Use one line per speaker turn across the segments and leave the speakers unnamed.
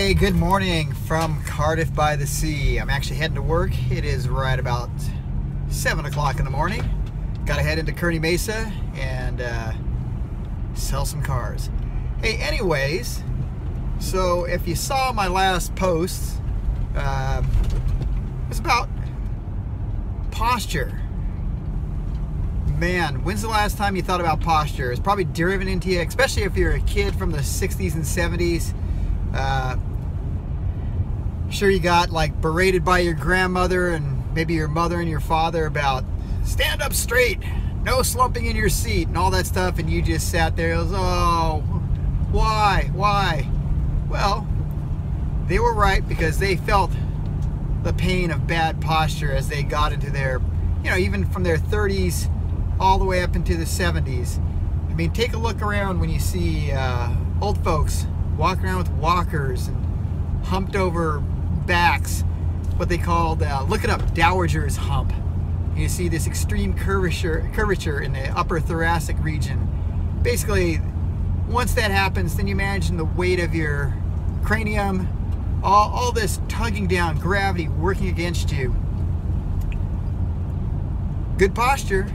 Hey, good morning from Cardiff by the Sea. I'm actually heading to work. It is right about 7 o'clock in the morning. Gotta head into Kearney Mesa and sell some cars. Hey, anyways, so if you saw my last post, it's about posture. Man, when's the last time you thought about posture? It's probably driven into you, especially if you're a kid from the 60s and 70s. Sure, you got like berated by your grandmother and maybe your mother and your father about stand up straight, no slumping in your seat and all that stuff, and you just sat there and goes, oh, why? Well, they were right, because they felt the pain of bad posture as they got into their, even from their 30s all the way up into the 70s. I mean, take a look around when you see old folks walking around with walkers and humped over backs, what they called, look it up, Dowager's hump. You see this extreme curvature in the upper thoracic region. Basically, once that happens, then you imagine the weight of your cranium, all this tugging down, gravity working against you. Good posture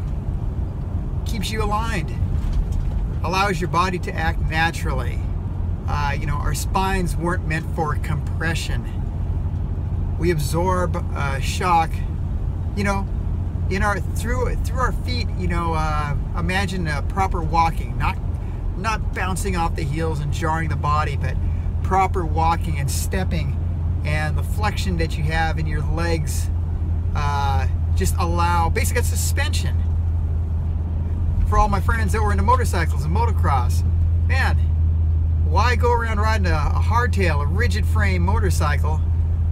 keeps you aligned, allows your body to act naturally. Our spines weren't meant for compression. We absorb shock, through our feet. Imagine proper walking, not bouncing off the heels and jarring the body, but proper walking and stepping, and the flexion that you have in your legs just allow basic suspension. For all my friends that were into motorcycles and motocross, man, why go around riding a hardtail, a rigid frame motorcycle,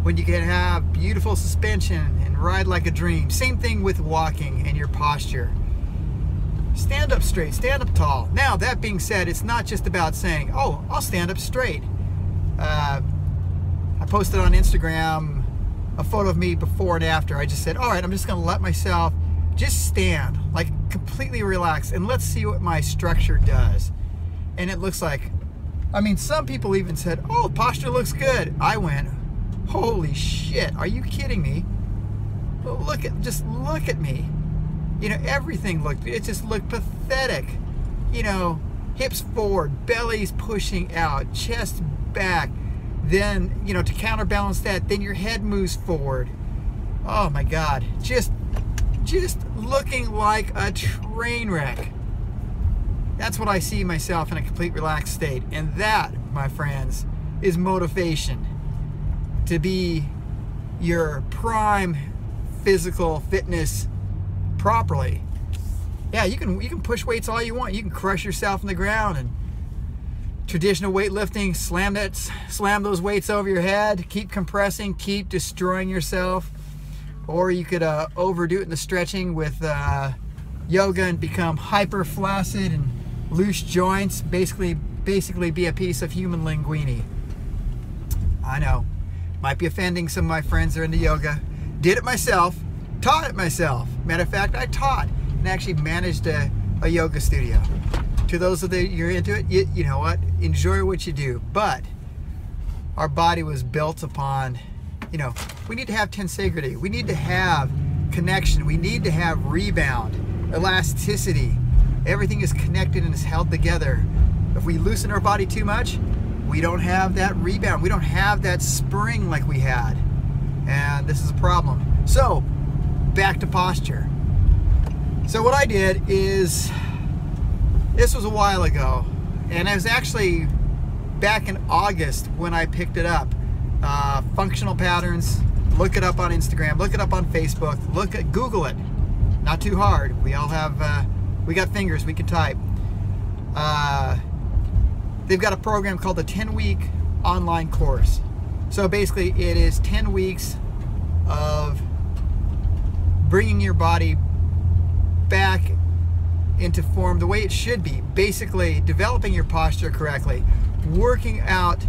when you can have beautiful suspension and ride like a dream? Same thing with walking and your posture. Stand up straight, stand up tall. Now, that being said, it's not just about saying, oh, I'll stand up straight. I posted on Instagram a photo of me before and after. I just said, all right, I'm just gonna let myself just stand, like completely relaxed, and let's see what my structure does. And it looks like, some people even said, oh, posture looks good. I went, holy shit, are you kidding me? Well, just look at me. Everything just looked pathetic. Hips forward, belly's pushing out, chest back. Then, to counterbalance that, then your head moves forward. Oh my God, just looking like a train wreck. That's what I see myself in a complete relaxed state. And that, my friends, is motivation. To be your prime physical fitness properly. Yeah, you can push weights all you want. You can crush yourself in the ground and traditional weightlifting, slam those weights over your head, keep compressing, keep destroying yourself. Or you could overdo it in the stretching with yoga and become hyper flaccid and loose joints, basically be a piece of human linguine. I know, might be offending some of my friends that are into yoga. Did it myself, taught it myself. Matter of fact, I taught and actually managed a yoga studio. To those of you you're into it, you know what? Enjoy what you do. But our body was built upon, we need to have tensegrity. We need to have connection. We need to have rebound, elasticity. Everything is connected and is held together. If we loosen our body too much, we don't have that rebound. We don't have that spring like we had. And this is a problem. So, back to posture. So what I did is, this was a while ago, and it was actually back in August when I picked it up. Functional patterns, look it up on Instagram, look it up on Facebook, Google it. Not too hard. We all have, we got fingers, we can type. They've got a program called the 10-week online course. So basically it is 10 weeks of bringing your body back into form the way it should be. Basically developing your posture correctly, working out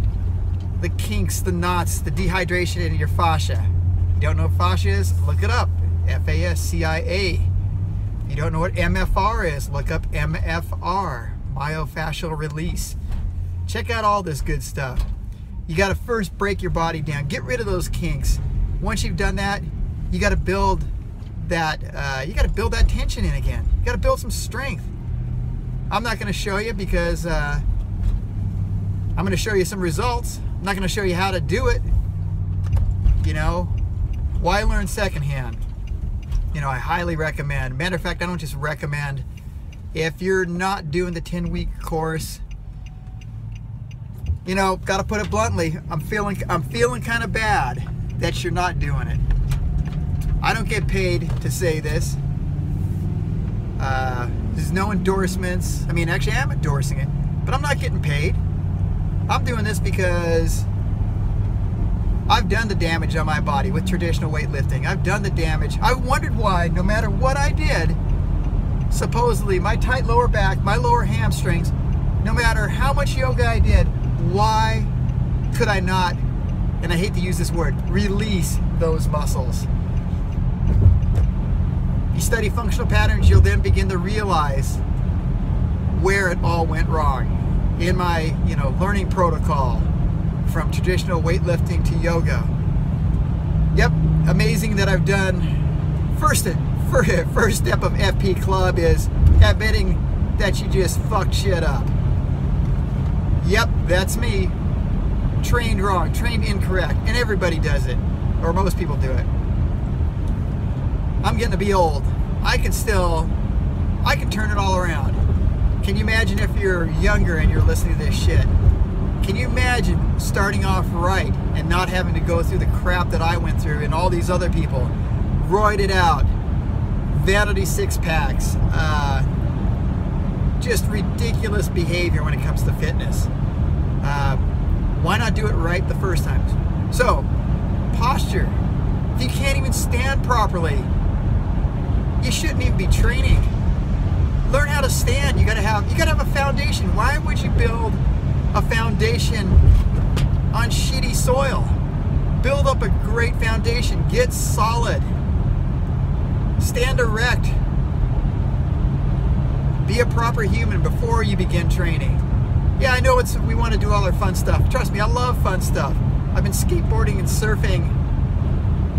the kinks, the knots, the dehydration in your fascia. You don't know what fascia is? Look it up. Fascia. If you don't know what MFR is, look up MFR, myofascial release. Check out all this good stuff. you got to first break your body down. Get rid of those kinks. Once you've done that, you got to build that. You got to build that tension in again. You got to build some strength. I'm not going to show you because I'm going to show you some results. I'm not going to show you how to do it. You know, why learn secondhand? You know, I highly recommend. Matter of fact, I don't just recommend. If you're not doing the 10-week course, you know, got to put it bluntly, I'm feeling kind of bad that you're not doing it. I don't get paid to say this. There's no endorsements. I mean, actually, I am endorsing it, but I'm not getting paid. I'm doing this because I've done the damage on my body with traditional weightlifting. I've done the damage. I wondered why, no matter what I did, supposedly my tight lower back, my lower hamstrings, no matter how much yoga I did, why could I not, and I hate to use this word, release those muscles? You study functional patterns, you'll then begin to realize where it all went wrong. In my, you know, learning protocol from traditional weightlifting to yoga. Yep, amazing that I've done. First step of FP Club is admitting that you just fucked shit up. Yep, that's me. Trained wrong, trained incorrect, and everybody does it, or most people do it. I'm getting to be old. I can turn it all around. Can you imagine if you're younger and you're listening to this shit? Can you imagine starting off right and not having to go through the crap that I went through and all these other people? Roided out, vanity six-packs, just ridiculous behavior when it comes to fitness. Why not do it right the first time? So, posture. If you can't even stand properly, you shouldn't even be training. Learn how to stand. You gotta have a foundation. Why would you build a foundation on shitty soil? Build up a great foundation. Get solid. Stand erect. Be a proper human before you begin training. Yeah, I know we want to do all our fun stuff. Trust me, I love fun stuff. I've been skateboarding and surfing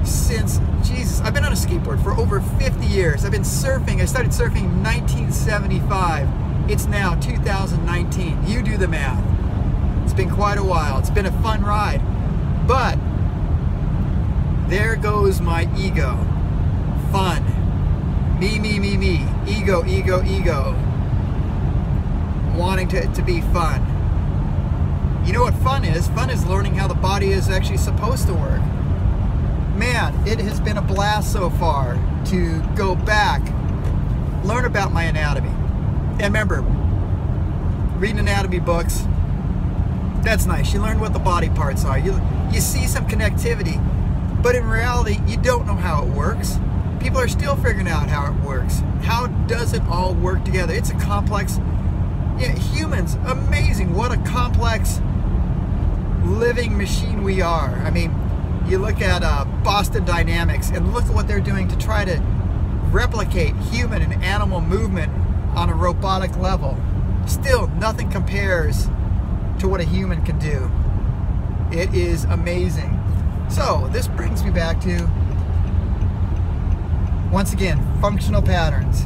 since, Jesus, I've been on a skateboard for over 50 years. I've been surfing. I started surfing in 1975. It's now 2019. You do the math. It's been quite a while. It's been a fun ride. But there goes my ego. Fun. Me, me, me, me. Ego, ego, ego. Wanting to be fun. You know what fun is? Fun is learning how the body is actually supposed to work. Man, it has been a blast so far to go back, learn about my anatomy. And remember, reading anatomy books, that's nice. You learn what the body parts are. You see some connectivity, but in reality, you don't know how it works. People are still figuring out how it works. How does it all work together? It's a complex, yeah, humans, amazing. What a complex living machine we are. I mean, you look at Boston Dynamics and look at what they're doing to try to replicate human and animal movement on a robotic level. Still, nothing compares to what a human can do. It is amazing. So, this brings me back to, once again, functional patterns.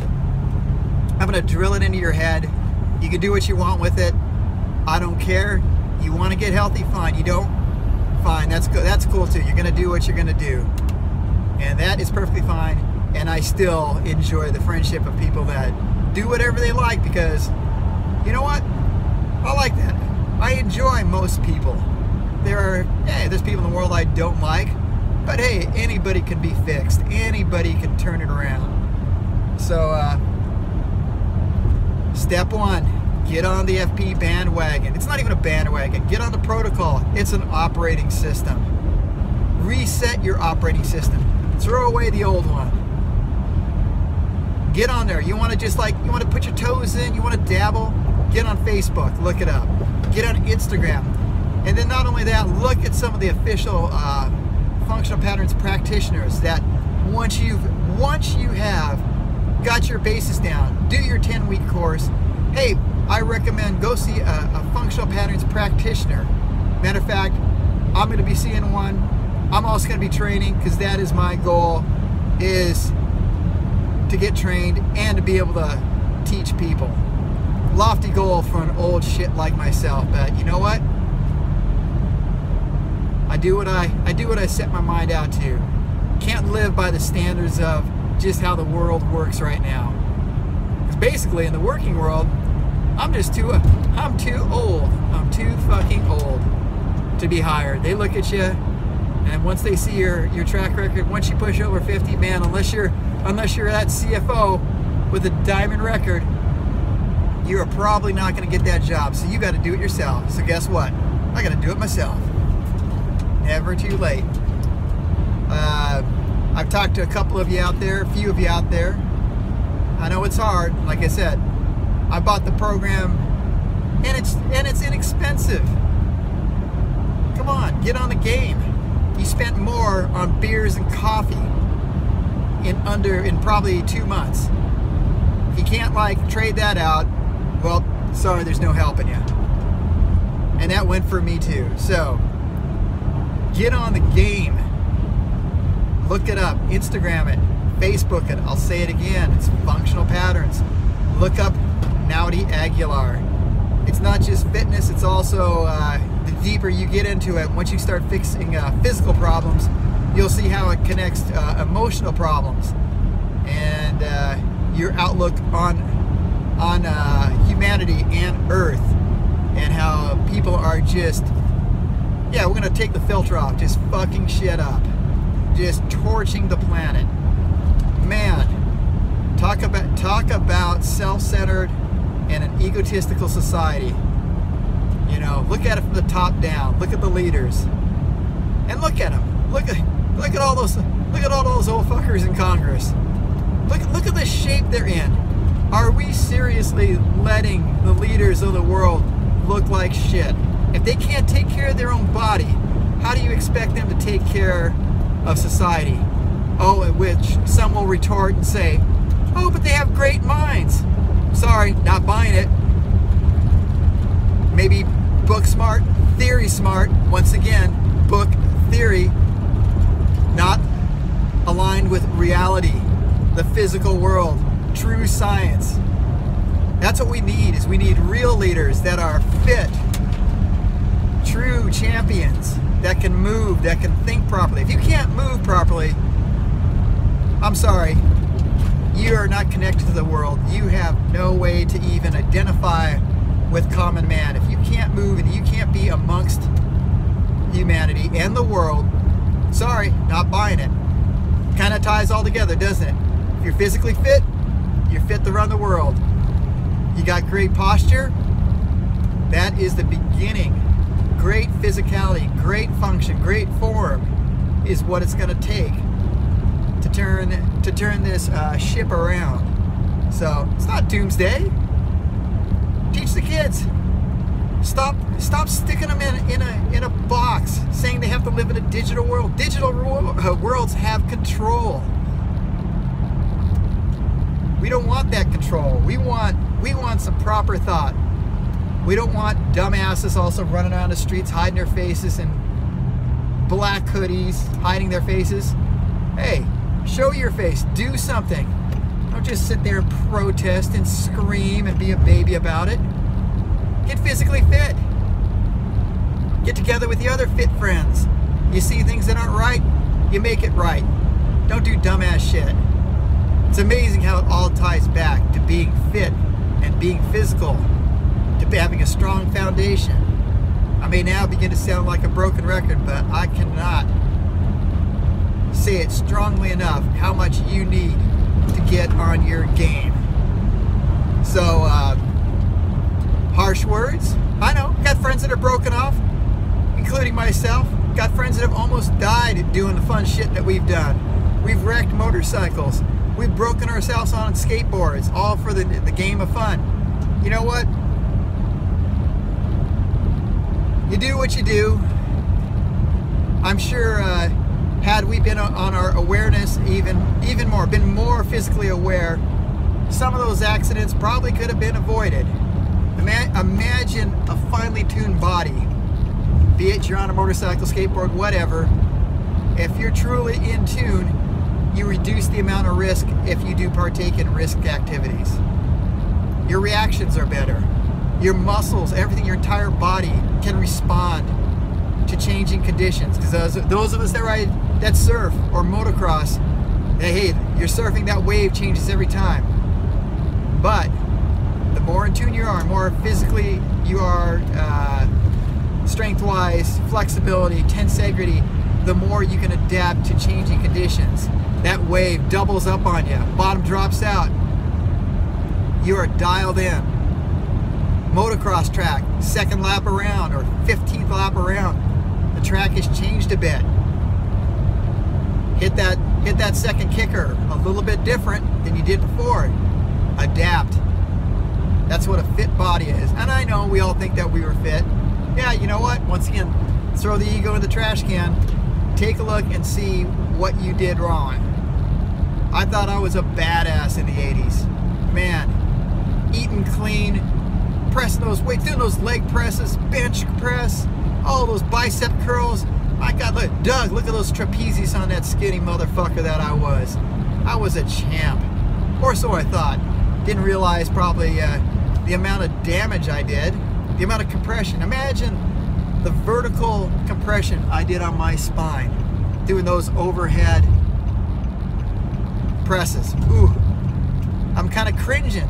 I'm going to drill it into your head. You can do what you want with it. I don't care. You want to get healthy? Fine. You don't? Fine. That's good. That's cool too. You're going to do what you're going to do. And that is perfectly fine. And I still enjoy the friendship of people that do whatever they like, because you know what? I like that. I enjoy most people. There's people in the world I don't like, but hey, anybody can be fixed. Anybody can turn it around. So, step one, get on the FP bandwagon. It's not even a bandwagon. Get on the protocol. It's an operating system. Reset your operating system. Throw away the old one. Get on there. You want to put your toes in, you want to dabble, get on Facebook, look it up. Get on Instagram. And then not only that, look at some of the official functional patterns practitioners that once you have got your basis down, do your 10-week course, hey, I recommend go see a functional patterns practitioner. Matter of fact, I'm going to be seeing one. I'm also going to be training, because that is my goal, is to get trained and to be able to teach people. Lofty goal for an old shit like myself, but you know what? I do what I set my mind out to. Can't live by the standards of just how the world works right now. Because basically in the working world, I'm too old. I'm too fucking old to be hired. They look at you, and once they see your track record, once you push over 50, man, unless you're that CFO with a diamond record, you are probably not going to get that job. So you got to do it yourself. So guess what? I got to do it myself. Never too late. I've talked to a couple of you out there, a few of you out there. I know it's hard. Like I said, I bought the program, and it's inexpensive. Come on, get on the game. You spent more on beers and coffee in probably 2 months. If you can't like trade that out, well, sorry, there's no helping you. And that went for me too. So get on the game. Look it up, Instagram it, Facebook it. I'll say it again. It's Functional Patterns. Look up Naudi Aguilar. It's not just fitness, it's also the deeper you get into it, once you start fixing physical problems, you'll see how it connects to emotional problems and your outlook on humanity and Earth, and how people are just, yeah, we're gonna take the filter off, just fucking shit up, just torching the planet. Man, talk about self-centered and an egotistical society. You know, look at it from the top down. Look at the leaders, and look at them. Look at all those old fuckers in Congress. Look at the shape they're in. Are we seriously letting the leaders of the world look like shit? If they can't take care of their own body, how do you expect them to take care of society? Oh, at which some will retort and say, oh, but they have great minds. Sorry, not buying it. Maybe book smart, theory smart. Once again, book theory, not aligned with reality, the physical world, true science. That's what we need, is we need real leaders that are fit, true champions, that can move, that can think properly. If you can't move properly, I'm sorry, you are not connected to the world. You have no way to even identify with common man. If you can't move and you can't be amongst humanity and the world, sorry, not buying it. Kind of ties all together, doesn't it? If you're physically fit, you're fit to run the world. You got great posture, that is the beginning. Great physicality, great function, great form is what it's going to take to turn this ship around. So it's not doomsday. Teach the kids. Stop sticking them in a box, saying they have to live in a digital world. Digital worlds have control. We don't want that control. We want some proper thought. We don't want dumbasses also running around the streets, hiding their faces in black hoodies, hiding their faces. Hey, show your face. Do something. Don't just sit there and protest and scream and be a baby about it. Get physically fit. Get together with the other fit friends. You see things that aren't right, you make it right. Don't do dumbass shit. It's amazing how it all ties back to being fit and being physical, to having a strong foundation. I may now begin to sound like a broken record, but I cannot say it strongly enough how much you need to get on your game. So, harsh words, I know. Got friends that are broken off, including myself. Got friends that have almost died doing the fun shit that we've done. We've wrecked motorcycles. We've broken ourselves on skateboards, all for the game of fun. You know what? You do what you do. I'm sure had we been on our awareness even more, been more physically aware, some of those accidents probably could have been avoided. Imagine a finely tuned body be it you're on a motorcycle, skateboard, whatever, if you're truly in tune, you reduce the amount of risk if you do partake in risk activities. Your reactions are better. Your muscles, everything, your entire body can respond to changing conditions. Because those of us that surf or motocross, hey, you're surfing, that wave changes every time. But the more in tune you are, more physically you are, strength-wise, flexibility, tensegrity, the more you can adapt to changing conditions. That wave doubles up on you, bottom drops out, you are dialed in. Motocross track, second lap around or 15th lap around, the track has changed a bit. Hit that second kicker a little bit different than you did before. Adapt. That's what a fit body is. And I know we all think that we were fit. Yeah, you know what? Once again, throw the ego in the trash can. Take a look and see what you did wrong. I thought I was a badass in the 80s. Man, eating clean, pressing those weights, doing those leg presses, bench press, all those bicep curls. My God, look, Doug, look at those trapezes on that skinny motherfucker that I was. I was a champ. Or so I thought. Didn't realize probably the amount of damage I did, the amount of compression. Imagine the vertical compression I did on my spine, doing those overhead presses. Ooh, I'm kind of cringing,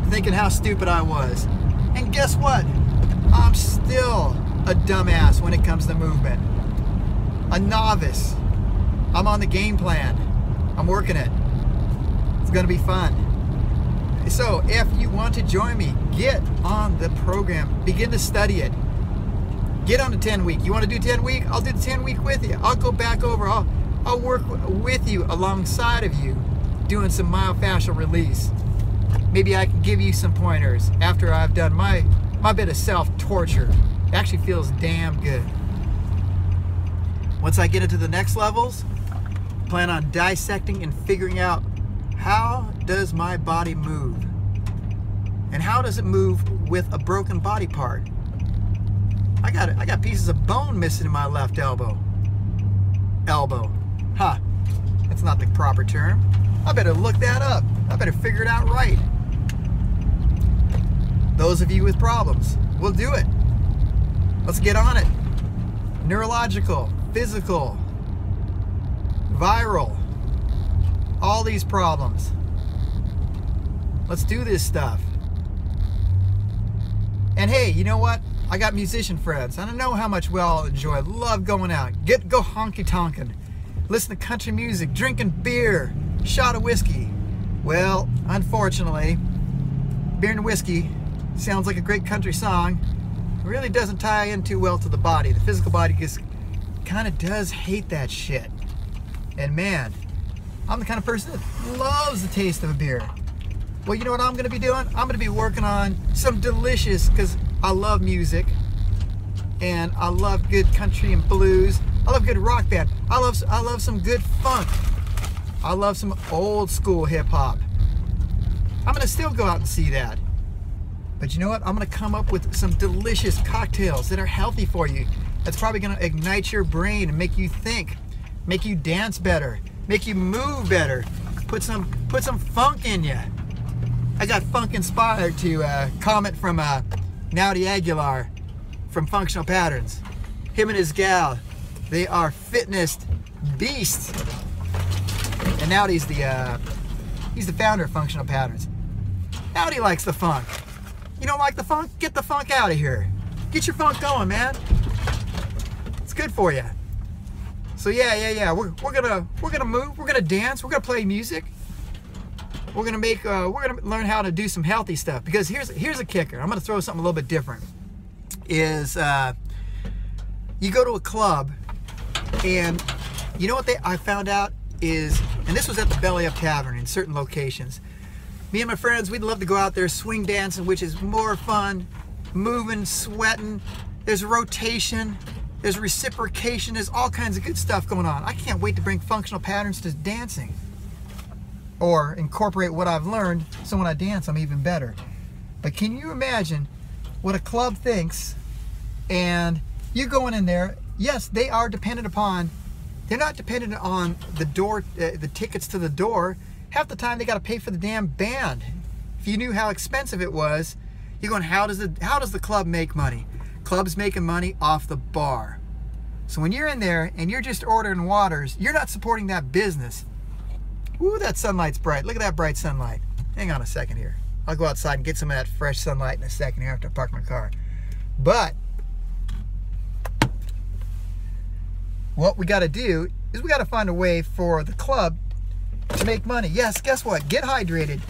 thinking how stupid I was. And guess what? I'm still a dumbass when it comes to movement. A novice. I'm on the game plan. I'm working it. It's gonna be fun. So if you want to join me, get on the program. Begin to study it. Get on the 10-week. You want to do 10-week? I'll do the 10-week with you. I'll go back over. I'll work with you alongside of you doing some myofascial release. Maybe I can give you some pointers after I've done my bit of self-torture. It actually feels damn good. Once I get into the next levels, plan on dissecting and figuring out how does my body move? And how does it move with a broken body part? I got pieces of bone missing in my left elbow. Huh. That's not the proper term. I better look that up. I better figure it out right. Those of you with problems, we'll do it. Let's get on it. Neurological, physical, viral, all these problems. Let's do this stuff. And hey, you know what? I got musician friends. I don't know how much we all enjoy. Love going out. Go honky tonkin'. Listen to country music, drinking beer, shot of whiskey. Well, unfortunately, beer and whiskey sounds like a great country song. It really doesn't tie in too well to the body. The physical body just kind of does hate that shit. And man, I'm the kind of person that loves the taste of a beer. Well, you know what I'm going to be doing? I'm going to be working on some delicious, because I love music, and I love good country and blues. I love good rock band. I love some good funk. I love some old school hip hop. I'm going to still go out and see that. But you know what? I'm going to come up with some delicious cocktails that are healthy for you. That's probably going to ignite your brain and make you think, make you dance better, make you move better, put some funk in you. I got funk inspired to comment from Nowdy Aguilar from Functional Patterns. Him and his gal, they are fitness beasts. And Nowdy's he's the founder of Functional Patterns. Nowdy likes the funk. You don't like the funk? Get the funk out of here. Get your funk going, man. It's good for you. So yeah. We're gonna move. We're gonna dance. We're gonna play music. We're gonna learn how to do some healthy stuff. Because here's a kicker. I'm gonna throw something a little bit different. Is you go to a club, and you know what I found out is, and this was at the Belly Up Tavern in certain locations. Me and my friends, we'd love to go out there swing dancing, which is more fun, moving, sweating. There's rotation, there's reciprocation, there's all kinds of good stuff going on. I can't wait to bring Functional Patterns to dancing, or incorporate what I've learned so when I dance I'm even better. But can you imagine what a club thinks and you're going in there. Yes, they are dependent upon, they're not dependent on the door, the tickets to the door. Half the time they got to pay for the damn band. If you knew how expensive it was, you're going, how does the club make money? Club's making money off the bar. So when you're in there and you're just ordering waters, you're not supporting that business. Ooh, that sunlight's bright. Look at that bright sunlight. Hang on a second here. I'll go outside and get some of that fresh sunlight in a second here after I park my car. But what we got to do is we got to find a way for the club to make money. Yes, guess what? Get hydrated.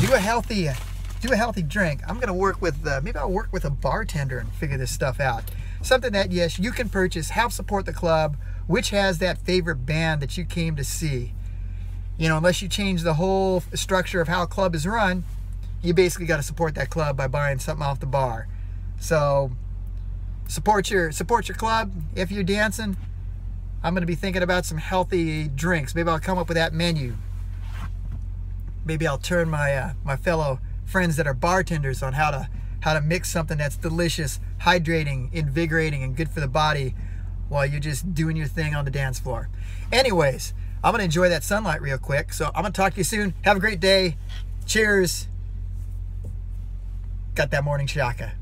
Do a healthy drink. I'm going to work with, maybe I'll work with a bartender and figure this stuff out. Something that, yes, you can purchase, help support the club, which has that favorite band that you came to see. You know, unless you change the whole structure of how a club is run, you basically got to support that club by buying something off the bar. So support your club. If you're dancing, I'm going to be thinking about some healthy drinks. Maybe I'll come up with that menu. Maybe I'll turn my my fellow friends that are bartenders on how to mix something that's delicious, hydrating, invigorating, and good for the body while you're just doing your thing on the dance floor. Anyways, I'm going to enjoy that sunlight real quick. So I'm going to talk to you soon. Have a great day. Cheers. Got that morning shaka.